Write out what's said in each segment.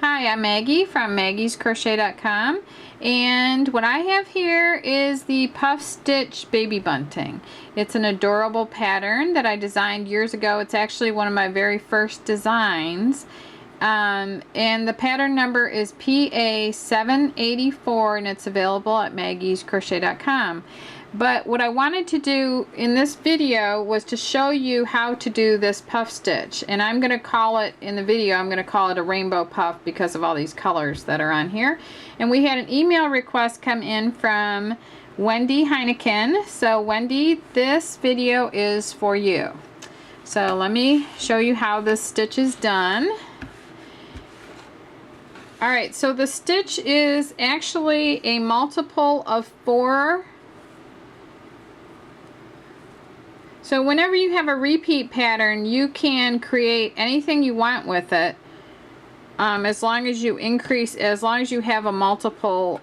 Hi, I'm Maggie from maggiescrochet.com, and what I have here is the Puff Stitch Baby Bunting. It's an adorable pattern that I designed years ago. It's actually one of my very first designs, and the pattern number is PA784, and it's available at maggiescrochet.com. But what I wanted to do in this video was to show you how to do this puff stitch, and I'm going to call it, in the video, I'm going to call it a rainbow puff because of all these colors that are on here. And we had an email request come in from Wendy Heineken. So Wendy, this video is for you. So let me show you how this stitch is done. Alright, so the stitch is actually a multiple of 4. So whenever you have a repeat pattern, you can create anything you want with it, as long as you increase, as long as you have a multiple,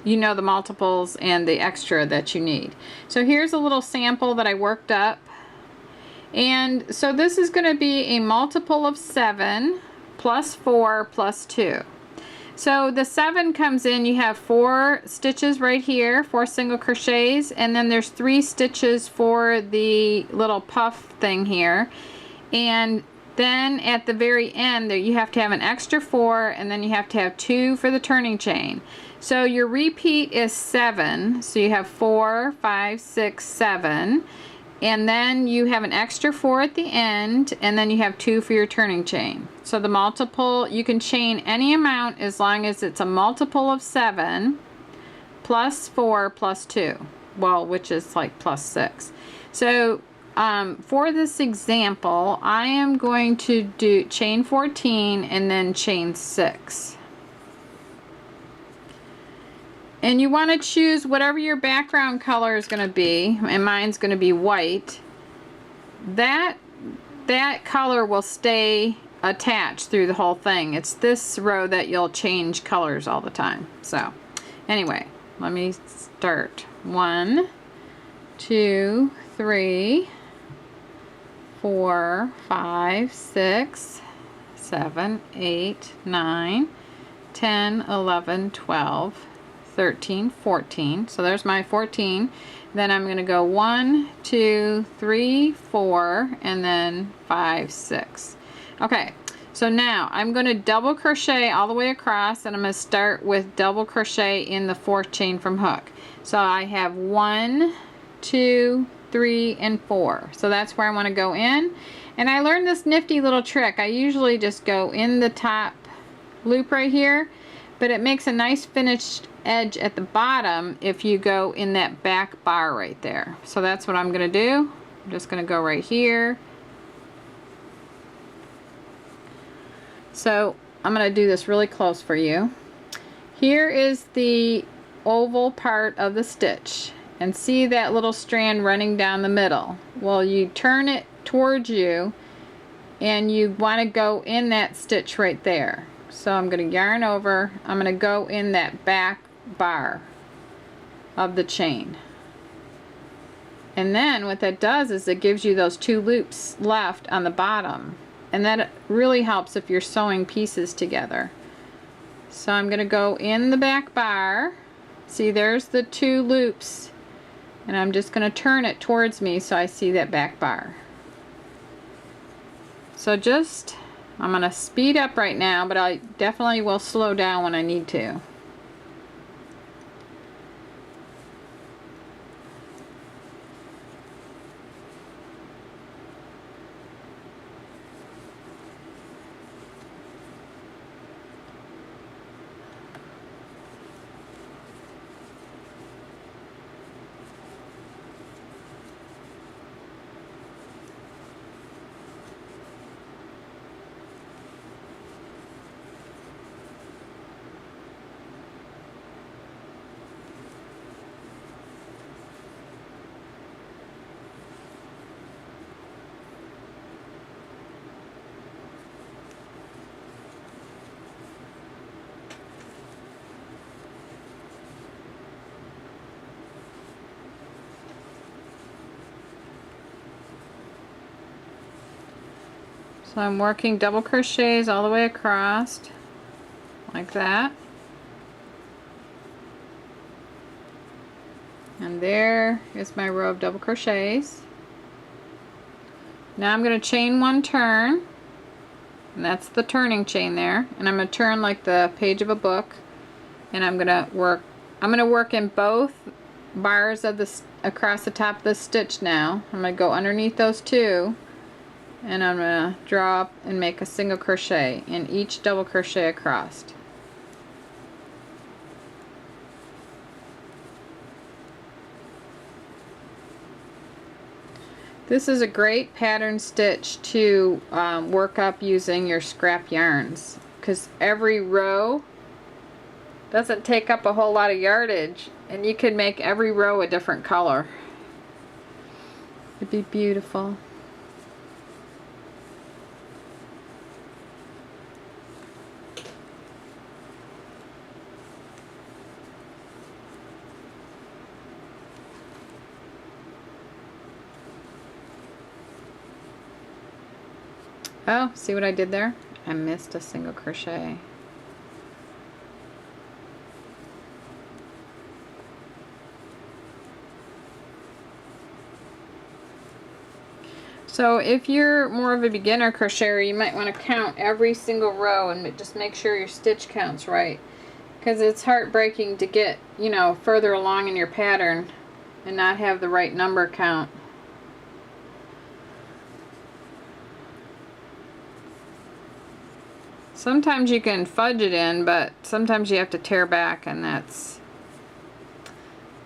you know the multiples and the extra that you need. So here's a little sample that I worked up. And so this is going to be a multiple of 7 plus 4 plus 2. So the 7 comes in, you have 4 stitches right here, 4 single crochets, and then there's 3 stitches for the little puff thing here. And then at the very end there you have to have an extra 4, and then you have to have 2 for the turning chain. So your repeat is 7, so you have 4, 5, 6, 7. And then you have an extra 4 at the end, and then you have 2 for your turning chain. So the multiple, you can chain any amount as long as it's a multiple of 7 plus 4 plus 2. Well, which is like plus 6. So for this example, I am going to do chain 14 and then chain 6. And you want to choose whatever your background color is going to be, and mine's going to be white. That color will stay attached through the whole thing. It's this row that you'll change colors all the time. So anyway, let me start. 1, 2, 3, 4, 5, 6, 7, 8, 9, 10, 11, 12, 13, 14. So there's my 14. Then I'm going to go 1, 2, 3, 4, and then 5, 6. Okay, so now I'm going to double crochet all the way across, and I'm going to start with double crochet in the 4th chain from hook. So I have 1, 2, 3, and 4. So that's where I want to go in. And I learned this nifty little trick. I usually just go in the top loop right here, but it makes a nice finished edge at the bottom if you go in that back bar right there. So that's what I'm going to do. I'm just going to go right here. So I'm going to do this really close for you. Here is the oval part of the stitch, and see that little strand running down the middle. Well, you turn it towards you and you want to go in that stitch right there. So I'm going to yarn over, I'm going to go in that back bar of the chain. And then what that does is it gives you those 2 loops left on the bottom. And that really helps if you're sewing pieces together. So I'm going to go in the back bar. See, there's the 2 loops. And I'm just going to turn it towards me so I see that back bar. So I'm going to speed up right now, but I definitely will slow down when I need to. So I'm working double crochets all the way across, like that. And there is my row of double crochets. Now I'm going to chain one turn, and that's the turning chain there. And I'm going to turn like the page of a book, and I'm going to work in both bars of the across the top of the stitch now. I'm going to go underneath those two, and I'm going to draw up and make a single crochet in each double crochet across. This is a great pattern stitch to work up using your scrap yarns, because every row doesn't take up a whole lot of yardage, and you can make every row a different color. It'd be beautiful. Oh, see what I did there? I missed a single crochet. So if you're more of a beginner crocheter, you might want to count every single row and just make sure your stitch count's right, because it's heartbreaking to get, you know, further along in your pattern and not have the right number count. Sometimes you can fudge it in, but sometimes you have to tear back, and that's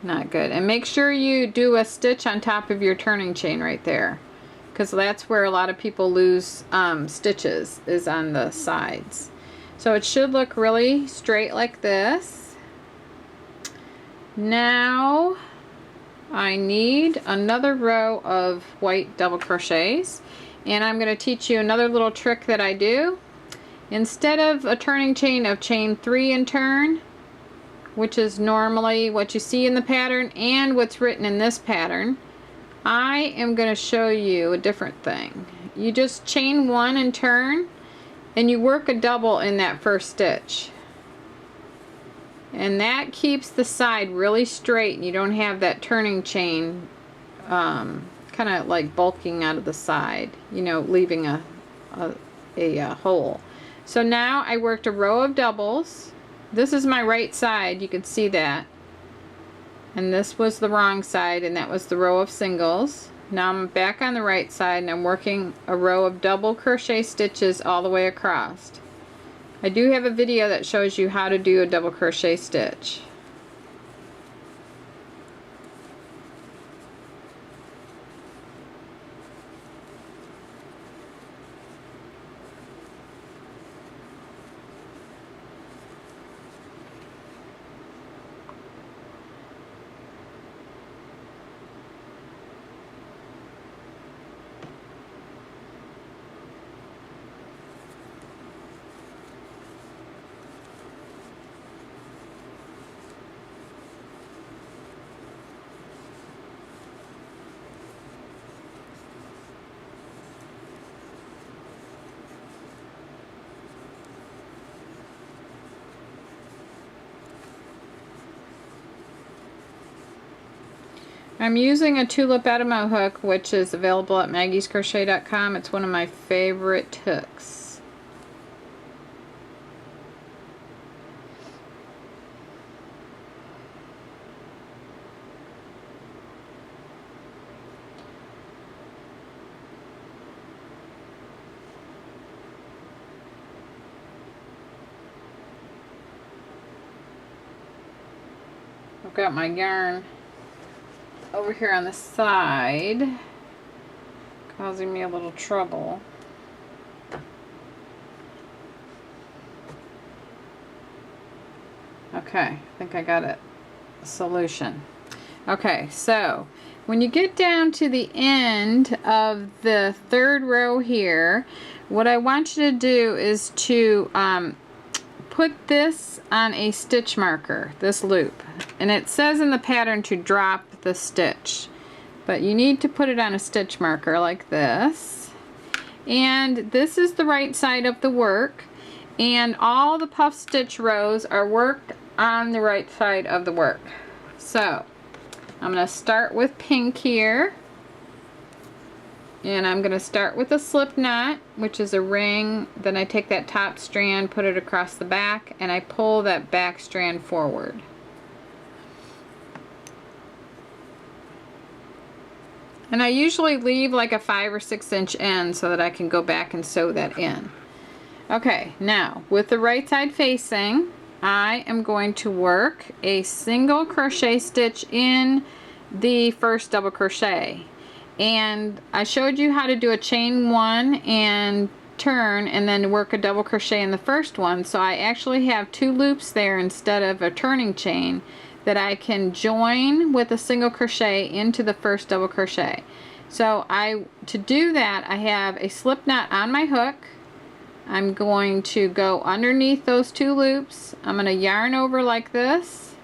not good. And make sure you do a stitch on top of your turning chain right there, because that's where a lot of people lose stitches, is on the sides. So it should look really straight like this. Now I need another row of white double crochets, and I'm going to teach you another little trick that I do. Instead of a turning chain of chain 3 and turn, which is normally what you see in the pattern and what's written in this pattern, I am going to show you a different thing. You just chain 1 and turn, and you work a double in that first stitch. And that keeps the side really straight, and you don't have that turning chain kind of like bulking out of the side, you know, leaving a hole. So now I worked a row of doubles. This is my right side, you can see that. And this was the wrong side, and that was the row of singles. Now I'm back on the right side, and I'm working a row of double crochet stitches all the way across. I do have a video that shows you how to do a double crochet stitch. I'm using a tulip Edamo hook, which is available at maggiescrochet.com. It's one of my favorite hooks. I've got my yarn over here on the side, causing me a little trouble. Okay, I think I got a solution. Okay, so when you get down to the end of the third row here, what I want you to do is to put this on a stitch marker, this loop, and it says in the pattern to drop the stitch, but you need to put it on a stitch marker like this, And this is the right side of the work, and all the puff stitch rows are worked on the right side of the work. So I'm going to start with pink here, and I'm going to start with a slip knot, which is a ring. Then I take that top strand, put it across the back, and I pull that back strand forward. And I usually leave like a 5 or 6 inch end so that I can go back and sew that in. Okay, now with the right side facing, I am going to work a single crochet stitch in the first double crochet. And I showed you how to do a chain 1 and turn and then work a double crochet in the first one. So I actually have 2 loops there instead of a turning chain that I can join with a single crochet into the first double crochet. So to do that, I have a slip knot on my hook. I'm going to go underneath those 2 loops. I'm going to yarn over like this,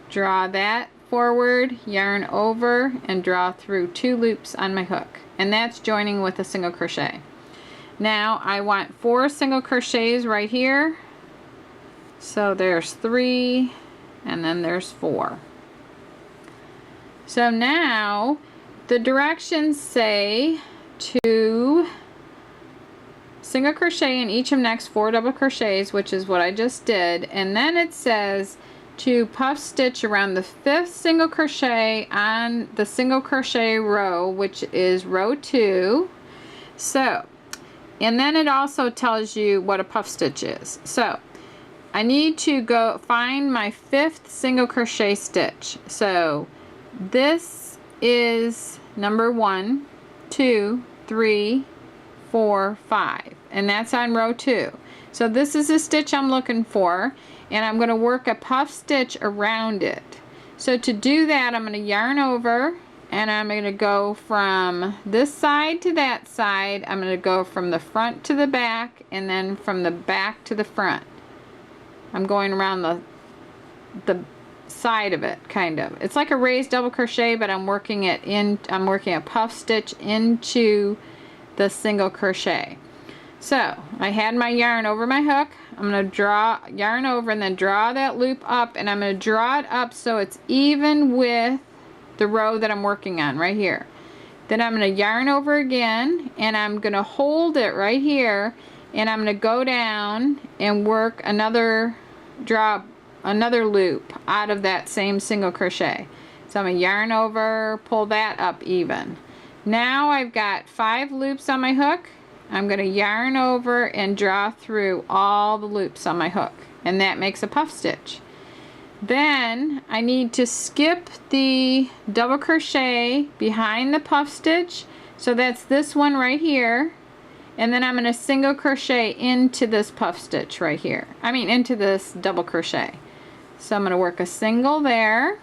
draw that forward, yarn over, and draw through 2 loops on my hook. And that's joining with a single crochet. Now I want 4 single crochets right here. So there's 3, and then there's 4. So now the directions say to single crochet in each of the next 4 double crochets, which is what I just did, and then it says to puff stitch around the 5th single crochet on the single crochet row, which is row 2. So, and then it also tells you what a puff stitch is. So I need to go find my 5th single crochet stitch. So this is number 1, 2, 3, 4, 5, and that's on row 2. So this is the stitch I'm looking for, and I'm going to work a puff stitch around it. So to do that, I'm going to yarn over, and I'm going to go from this side to that side. I'm going to go from the front to the back, and then from the back to the front. I'm going around the side of it, kind of. It's like a raised double crochet, but I'm working a puff stitch into the single crochet. So I had my yarn over my hook. I'm going to yarn over and then draw that loop up, and I'm going to draw it up so it's even with the row that I'm working on right here. Then I'm going to yarn over again, and I'm going to hold it right here, and I'm going to go down and work draw another loop out of that same single crochet. So I'm going to yarn over, pull that up even. Now I've got 5 loops on my hook. I'm going to yarn over and draw through all the loops on my hook, and that makes a puff stitch. Then I need to skip the double crochet behind the puff stitch, so that's this one right here, and then I'm going to single crochet into this puff stitch right here. Into this double crochet. So I'm going to work a single there.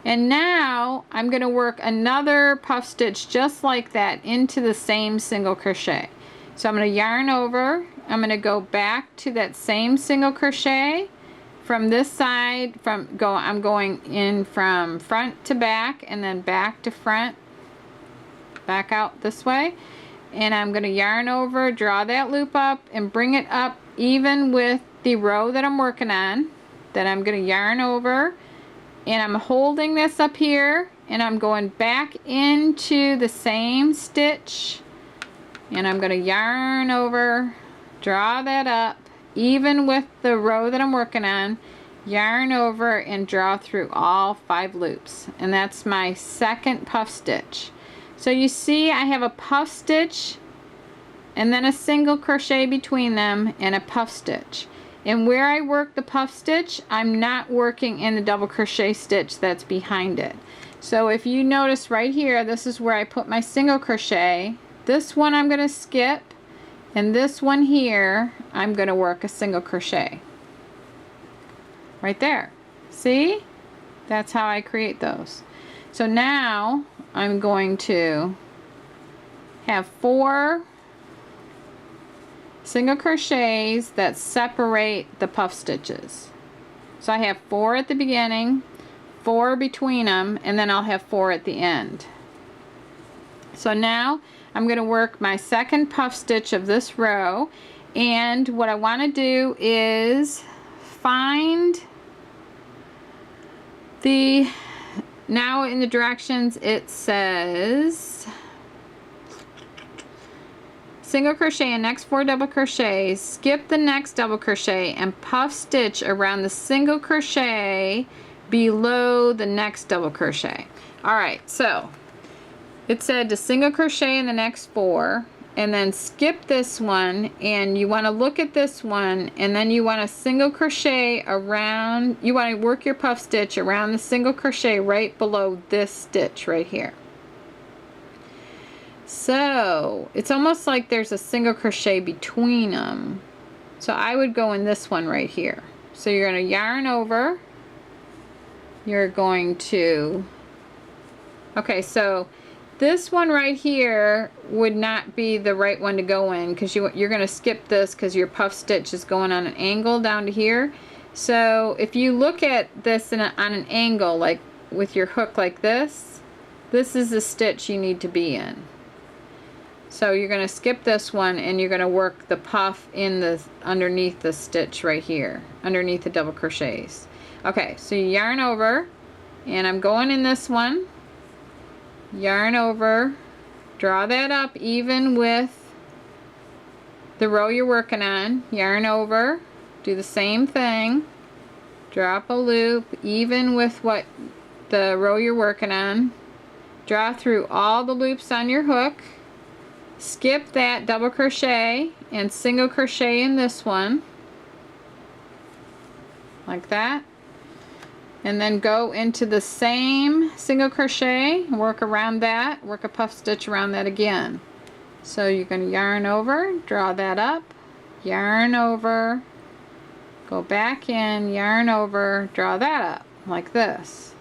And now I'm going to work another puff stitch just like that into the same single crochet. So I'm going to yarn over. I'm going to go back to that same single crochet from this side. I'm going in from front to back and then back to front, back out this way. And I'm going to yarn over, draw that loop up, and bring it up even with the row that I'm working on. Then I'm going to yarn over, and I'm holding this up here, and I'm going back into the same stitch, and I'm going to yarn over, draw that up even with the row that I'm working on, yarn over, and draw through all 5 loops. And that's my second puff stitch. So you see I have a puff stitch and then a single crochet between them and a puff stitch. And where I work the puff stitch, I'm not working in the double crochet stitch that's behind it. So if you notice right here, this is where I put my single crochet. This one I'm going to skip, and this one here I'm going to work a single crochet. Right there. See? That's how I create those. So now I'm going to have 4 single crochets that separate the puff stitches. So I have 4 at the beginning, 4 between them, and then I'll have 4 at the end. So now I'm going to work my second puff stitch of this row, and what I want to do is find the, now in the directions it says single crochet and next 4 double crochets, skip the next double crochet and puff stitch around the single crochet below the next double crochet. Alright, so it said to single crochet in the next 4 and then skip this one, and you want to look at this one, and then you want to single crochet around, you want to work your puff stitch around the single crochet right below this stitch right here. So it's almost like there's a single crochet between them. So I would go in this one right here. So you're going to yarn over, you're going to, okay, so this one right here would not be the right one to go in, because you're going to skip this because your puff stitch is going on an angle down to here. So if you look at this on an angle, like with your hook like this is the stitch you need to be in. So you're going to skip this one and you're going to work the puff in the underneath the stitch right here, underneath the double crochets. Okay, so you yarn over, and I'm going in this one, yarn over, draw that up even with the row you're working on, yarn over, do the same thing, drop a loop even with what the row you're working on, draw through all the loops on your hook, skip that double crochet and single crochet in this one like that, and then go into the same single crochet, work around that, work a puff stitch around that again. So you're going to yarn over, draw that up, yarn over, go back in, yarn over, draw that up like this,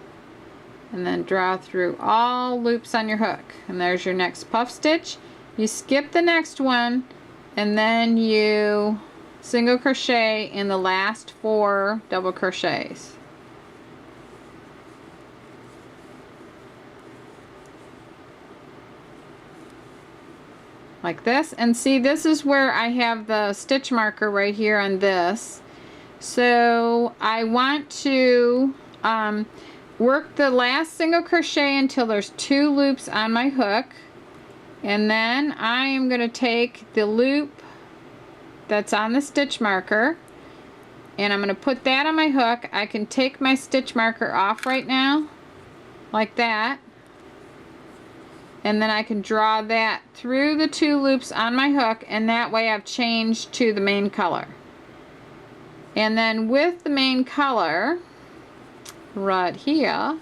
and then draw through all loops on your hook, and there's your next puff stitch. You skip the next one, and then you single crochet in the last 4 double crochets. Like this. And see, this is where I have the stitch marker right here on this. So I want to work the last single crochet until there's 2 loops on my hook. And then I am going to take the loop that's on the stitch marker, and I'm going to put that on my hook. I can take my stitch marker off right now, like that. And then I can draw that through the 2 loops on my hook, and that way I've changed to the main color. And then with the main color, right here,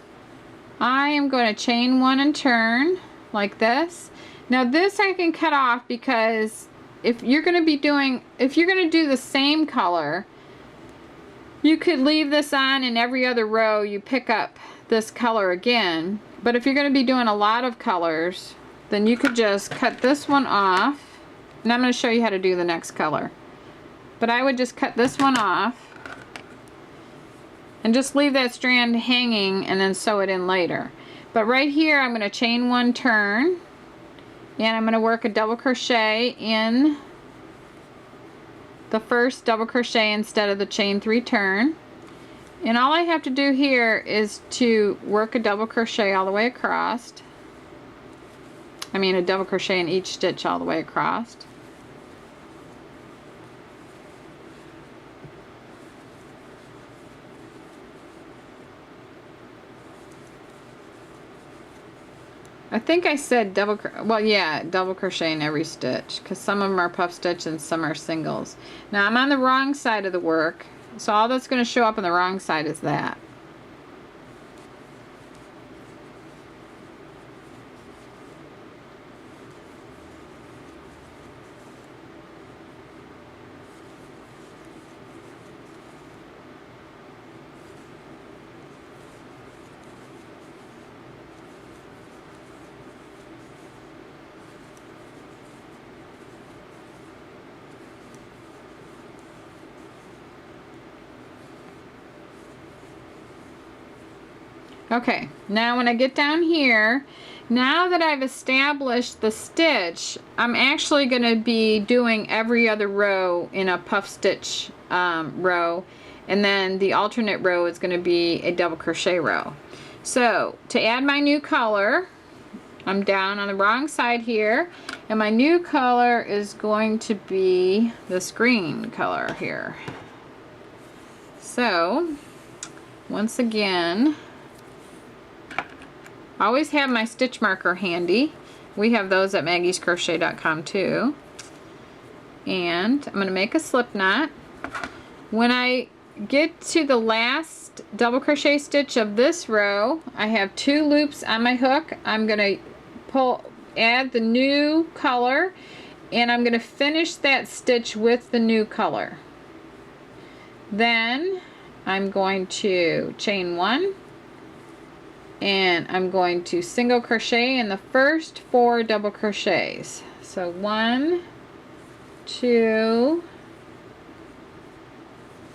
I am going to chain 1 and turn, like this. Now this I can cut off, because if you're going to do the same color, you could leave this on, and every other row you pick up this color again. But if you're going to be doing a lot of colors, then you could just cut this one off, and I'm going to show you how to do the next color. But I would just cut this one off and just leave that strand hanging and then sew it in later. But right here I'm going to chain 1, turn, and I'm going to work a double crochet in the first double crochet instead of the chain 3 turn. And all I have to do here is to work a double crochet all the way across. I mean a double crochet in each stitch all the way across. I think I said double crochet in every stitch, because some of them are puff stitch and some are singles. Now I'm on the wrong side of the work, so all that's going to show up on the wrong side is that. Okay, now when I get down here, Now that I've established the stitch, I'm actually going to be doing every other row in a puff stitch row, and then the alternate row is going to be a double crochet row. So to add my new color, I'm down on the wrong side here, and my new color is going to be this green color here. So once again, always have my stitch marker handy. We have those at maggiescrochet.com too. And I'm going to make a slip knot. When I get to the last double crochet stitch of this row, I have 2 loops on my hook. I'm going to add the new color, and I'm going to finish that stitch with the new color. Then I'm going to chain 1, and I'm going to single crochet in the first 4 double crochets. So 1, 2,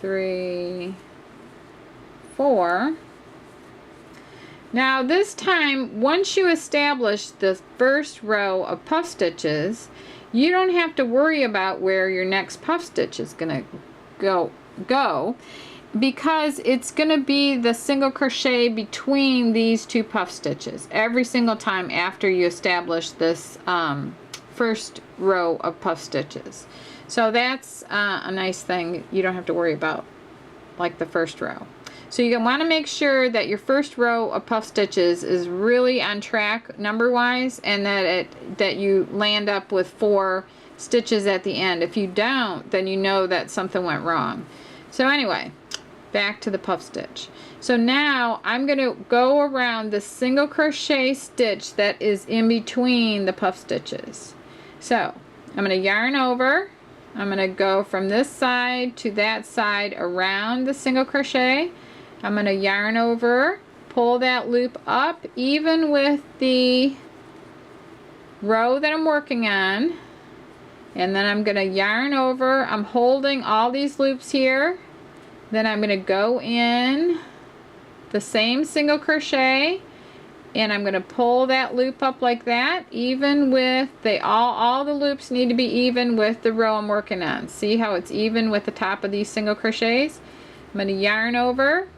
3, 4. Now this time, once you establish the first row of puff stitches, you don't have to worry about where your next puff stitch is going to go, because it's going to be the single crochet between these 2 puff stitches every single time after you establish this first row of puff stitches. So that's a nice thing. You don't have to worry about like the first row. So you want to make sure that your first row of puff stitches is really on track number wise, and that you land up with 4 stitches at the end. If you don't, then you know that something went wrong. So anyway, back to the puff stitch. So now I'm going to go around the single crochet stitch that is in between the puff stitches. So I'm going to yarn over. I'm going to go from this side to that side around the single crochet. I'm going to yarn over, pull that loop up even with the row that I'm working on, and then I'm going to yarn over. I'm holding all these loops here. Then I'm going to go in the same single crochet, and I'm going to pull that loop up like that, even with all the loops need to be even with the row I'm working on. See how it's even with the top of these single crochets? I'm going to yarn over,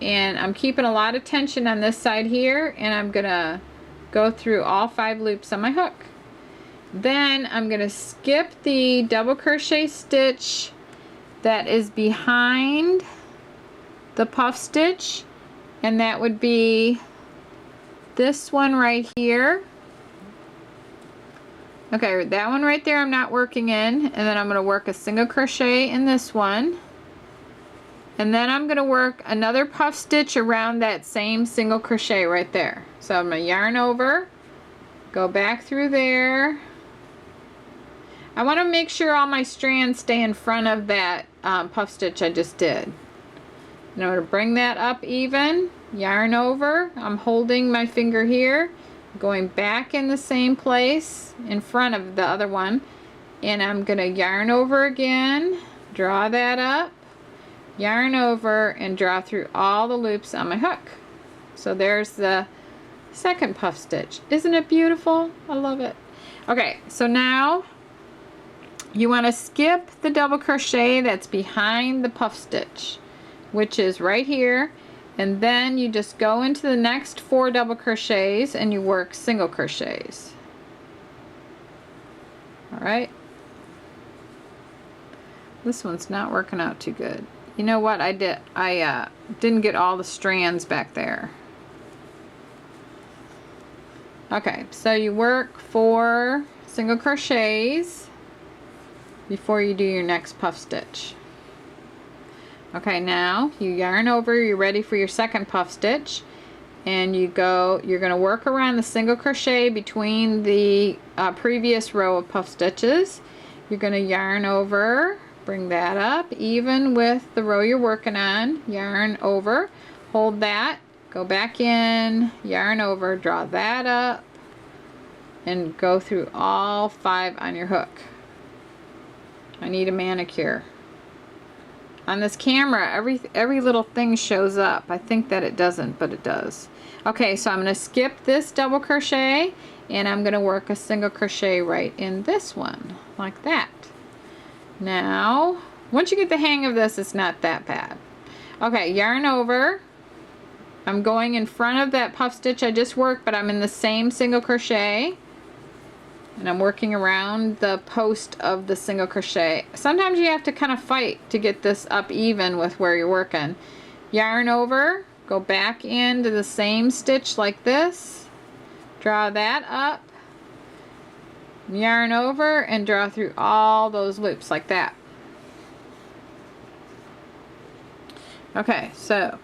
and I'm keeping a lot of tension on this side here, and I'm going to go through all 5 loops on my hook. Then I'm going to skip the double crochet stitch that is behind the puff stitch, and that would be this one right here. Okay, that one right there I'm not working in, and then I'm going to work a single crochet in this one, and then I'm going to work another puff stitch around that same single crochet right there. So I'm going to yarn over, go back through there. I want to make sure all my strands stay in front of that puff stitch I just did. And I'm going to bring that up even, yarn over. I'm holding my finger here, going back in the same place in front of the other one, and I'm going to yarn over again, draw that up, yarn over, and draw through all the loops on my hook. So there's the second puff stitch. Isn't it beautiful? I love it. Okay, so now you want to skip the double crochet that's behind the puff stitch, which is right here, and then you just go into the next 4 double crochets and you work single crochets. Alright, this one's not working out too good. You know what I did? I didn't get all the strands back there. Okay, so you work 4 single crochets before you do your next puff stitch. Okay, now you yarn over, you're ready for your second puff stitch, and you're going to work around the single crochet between the previous row of puff stitches. You're going to yarn over, bring that up even with the row you're working on, yarn over, hold that, go back in, yarn over, draw that up, and go through all 5 on your hook. I need a manicure. On this camera, every little thing shows up. I think that it doesn't, but it does. Okay, so I'm going to skip this double crochet, and I'm going to work a single crochet right in this one, like that. Now, once you get the hang of this, it's not that bad. Okay, yarn over. I'm going in front of that puff stitch I just worked, but I'm in the same single crochet. And I'm working around the post of the single crochet. Sometimes you have to kind of fight to get this up even with where you're working. Yarn over, go back into the same stitch like this, draw that up, yarn over, and draw through all those loops like that. Okay, so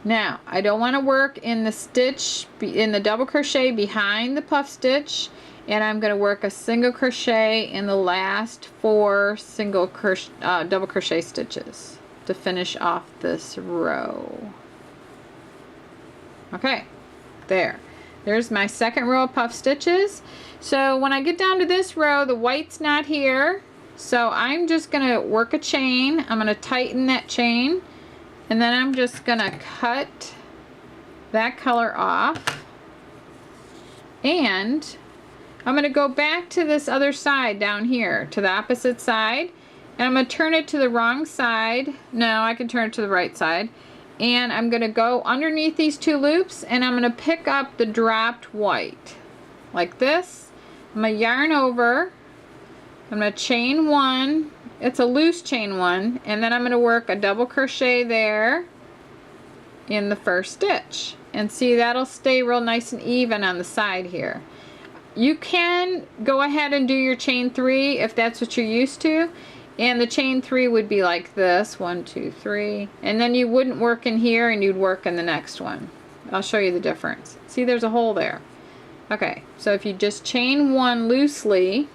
now I don't want to work in the stitch, in the double crochet behind the puff stitch. And I'm going to work a single crochet in the last 4 double crochet stitches to finish off this row. Okay, there's my second row of puff stitches. So when I get down to this row, the white's not here, so I'm just going to work a chain. I'm going to tighten that chain, and then I'm just going to cut that color off, and I'm going to go back to this other side down here, to the opposite side, and I'm going to turn it to the wrong side. No, I can turn it to the right side. And I'm going to go underneath these 2 loops, and I'm going to pick up the dropped white, like this. I'm going to yarn over, I'm going to chain 1, it's a loose chain 1, and then I'm going to work a double crochet there in the first stitch. And see, that'll stay real nice and even on the side here. You can go ahead and do your chain 3 if that's what you're used to, and the chain 3 would be like this, 1, 2, 3, and then you wouldn't work in here and you'd work in the next one. I'll show you the difference. See, there's a hole there. Okay, so if you just chain 1 loosely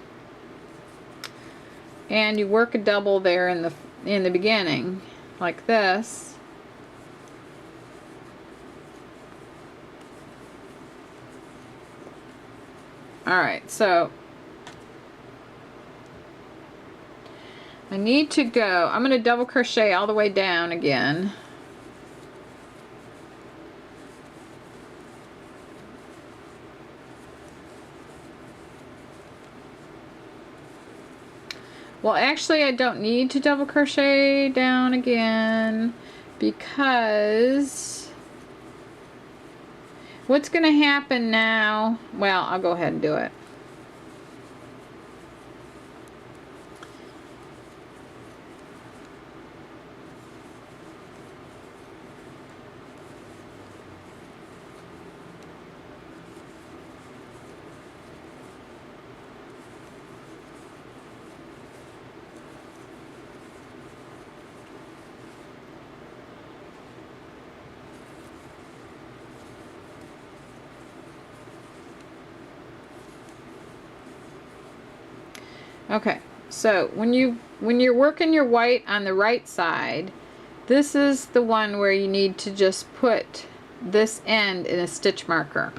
and you work a double there in the beginning like this, alright, so I need to go, I'm going to double crochet all the way down again. Well, actually I don't need to double crochet down again, because what's going to happen now, well, I'll go ahead and do it. Okay, so when you're working your white on the right side, this is the one where you need to just put this end in a stitch marker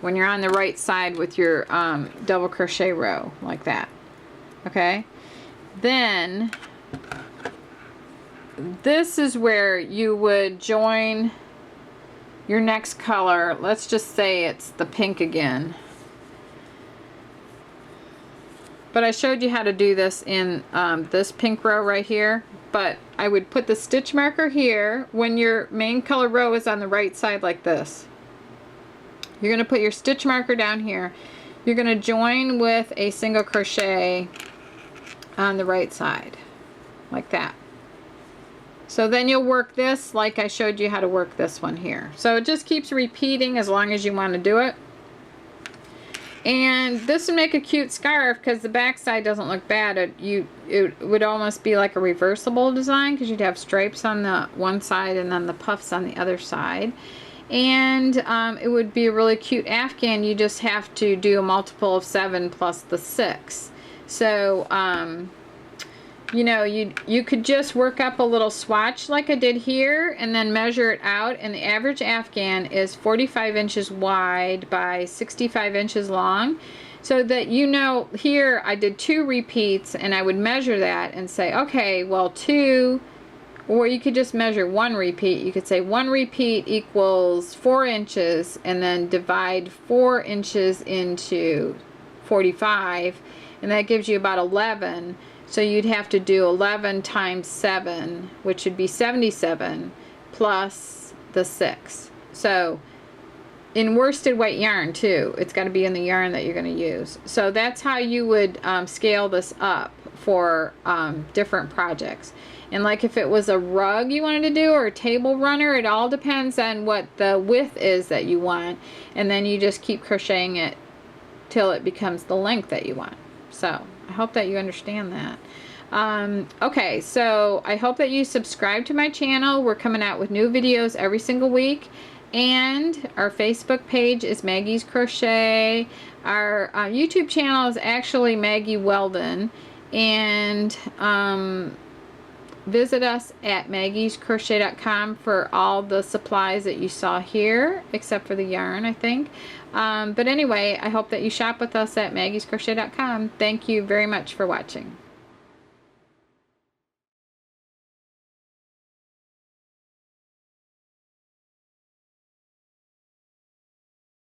when you're on the right side with your double crochet row like that. Okay, then this is where you would join your next color. Let's just say it's the pink again. But I showed you how to do this in this pink row right here. But I would put the stitch marker here when your main color row is on the right side like this. You're going to put your stitch marker down here. You're going to join with a single crochet on the right side like that. So then you'll work this like I showed you how to work this one here. So it just keeps repeating as long as you want to do it. And this would make a cute scarf because the back side doesn't look bad. It would almost be like a reversible design because you'd have stripes on the one side and then the puffs on the other side. And it would be a really cute afghan. You just have to do a multiple of 7 plus the 6. So you know, you could just work up a little swatch like I did here and then measure it out, and the average afghan is 45 inches wide by 65 inches long, so that you know here I did 2 repeats and I would measure that and say, okay, well 2 Or you could just measure 1 repeat. You could say 1 repeat equals 4 inches, and then divide 4 inches into 45, and that gives you about 11. So you'd have to do 11 times 7, which would be 77, plus the 6. So in worsted weight yarn too, it's got to be in the yarn that you're going to use. So that's how you would scale this up for different projects. And like if it was a rug you wanted to do, or a table runner, it all depends on what the width is that you want, and then you just keep crocheting it till it becomes the length that you want. So I hope that you understand that. Okay, so I hope that you subscribe to my channel. We're coming out with new videos every single week. And our Facebook page is Maggie's Crochet. Our YouTube channel is actually Maggie Weldon. And visit us at maggiescrochet.com for all the supplies that you saw here, except for the yarn, I think. But anyway, I hope that you shop with us at maggiescrochet.com. Thank you very much for watching.